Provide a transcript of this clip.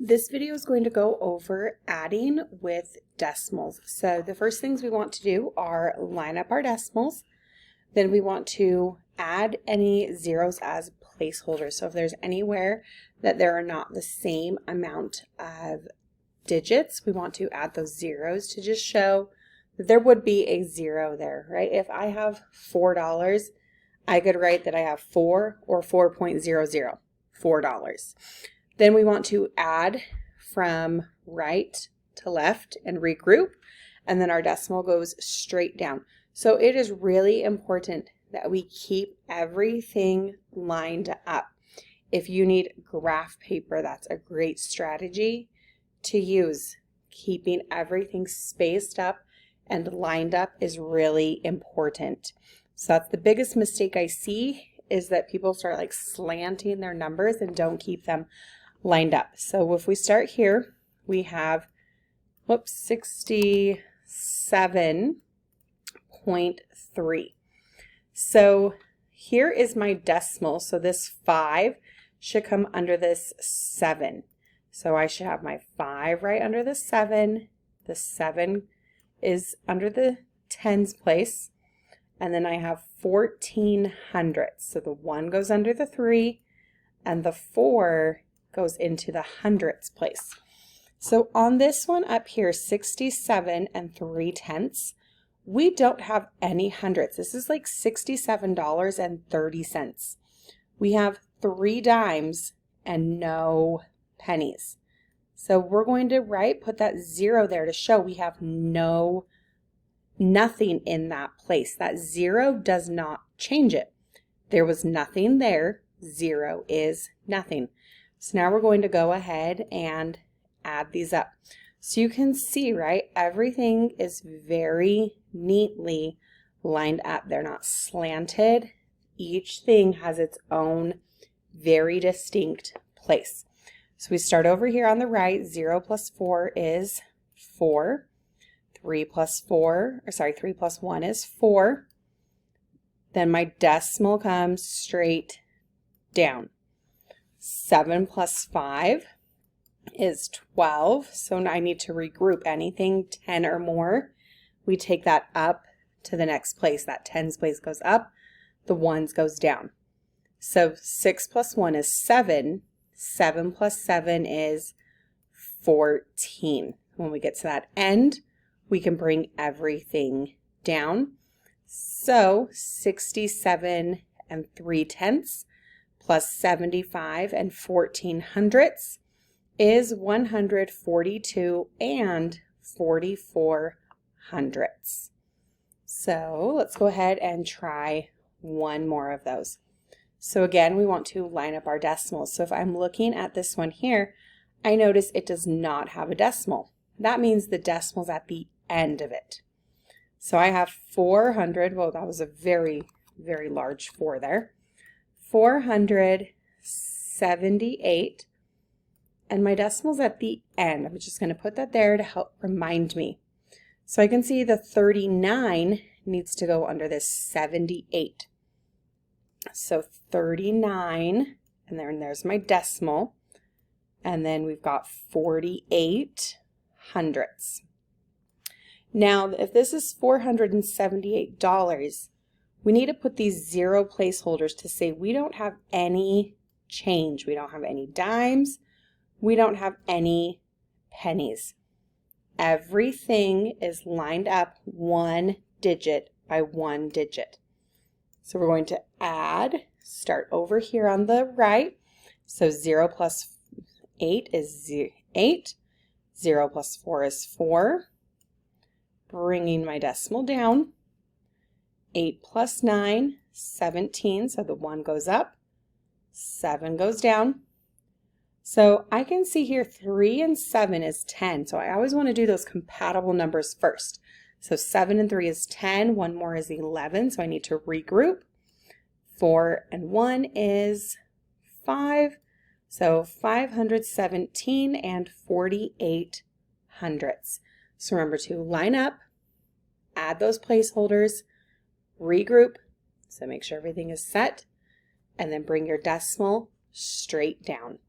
This video is going to go over adding with decimals. So the first things we want to do are line up our decimals. Then we want to add any zeros as placeholders. So if there's anywhere that there are not the same amount of digits, we want to add those zeros to just show that there would be a zero there, right? If I have $4, I could write that I have 4 or 4.00, $4. Then we want to add from right to left and regroup, and then our decimal goes straight down. So it is really important that we keep everything lined up. If you need graph paper, that's a great strategy to use. Keeping everything spaced up and lined up is really important. So that's the biggest mistake I see, is that people start like slanting their numbers and don't keep them lined up. So if we start here, we have 67.3. So here is my decimal. So this 5 should come under this 7. So I should have my 5 right under the 7. The 7 is under the tens place. And then I have 14 hundredths. So the 1 goes under the 3 and the 4 goes into the hundredths place. So on this one up here, 67 3/10, we don't have any hundredths. This is like $67.30. We have 3 dimes and no pennies. So we're going to put that 0 there to show we have nothing in that place. That 0 does not change it. There was nothing there. 0 is nothing. So now we're going to go ahead and add these up. So you can see, right, everything is very neatly lined up. They're not slanted. Each thing has its own very distinct place. So we start over here on the right. 0 plus 4 is 4. 3 plus 1 is 4. Then my decimal comes straight down. 7 plus 5 is 12. So now I need to regroup anything 10 or more. We take that up to the next place. That tens place goes up. The ones goes down. So 6 plus 1 is 7. 7 plus 7 is 14. When we get to that end, we can bring everything down. So 67 3/10 plus 75 14 hundredths is 142 44 hundredths. So let's go ahead and try one more of those. So again, we want to line up our decimals. So if I'm looking at this one here, I notice it does not have a decimal. That means the decimal's at the end of it. So I have 400, well, that was a very, very large 4 there. 478, and my decimal's at the end. I'm just going to put that there to help remind me. So I can see the 39 needs to go under this 78. So 39, and then there's my decimal, and then we've got 48 hundredths. Now, if this is $478, we need to put these 0 placeholders to say we don't have any change. We don't have any dimes. We don't have any pennies. Everything is lined up 1 digit by 1 digit. So we're going to add, start over here on the right. So 0 plus 8 is 8. 0 plus 4 is 4. Bringing my decimal down. 8 plus 9, 17, so the 1 goes up, 7 goes down. So I can see here 3 and 7 is 10, so I always want to do those compatible numbers first. So 7 and 3 is 10, 1 more is 11, so I need to regroup. 4 and 1 is 5, so 517 48 hundredths. So remember to line up, add those placeholders, regroup, so make sure everything is set, and then bring your decimal straight down.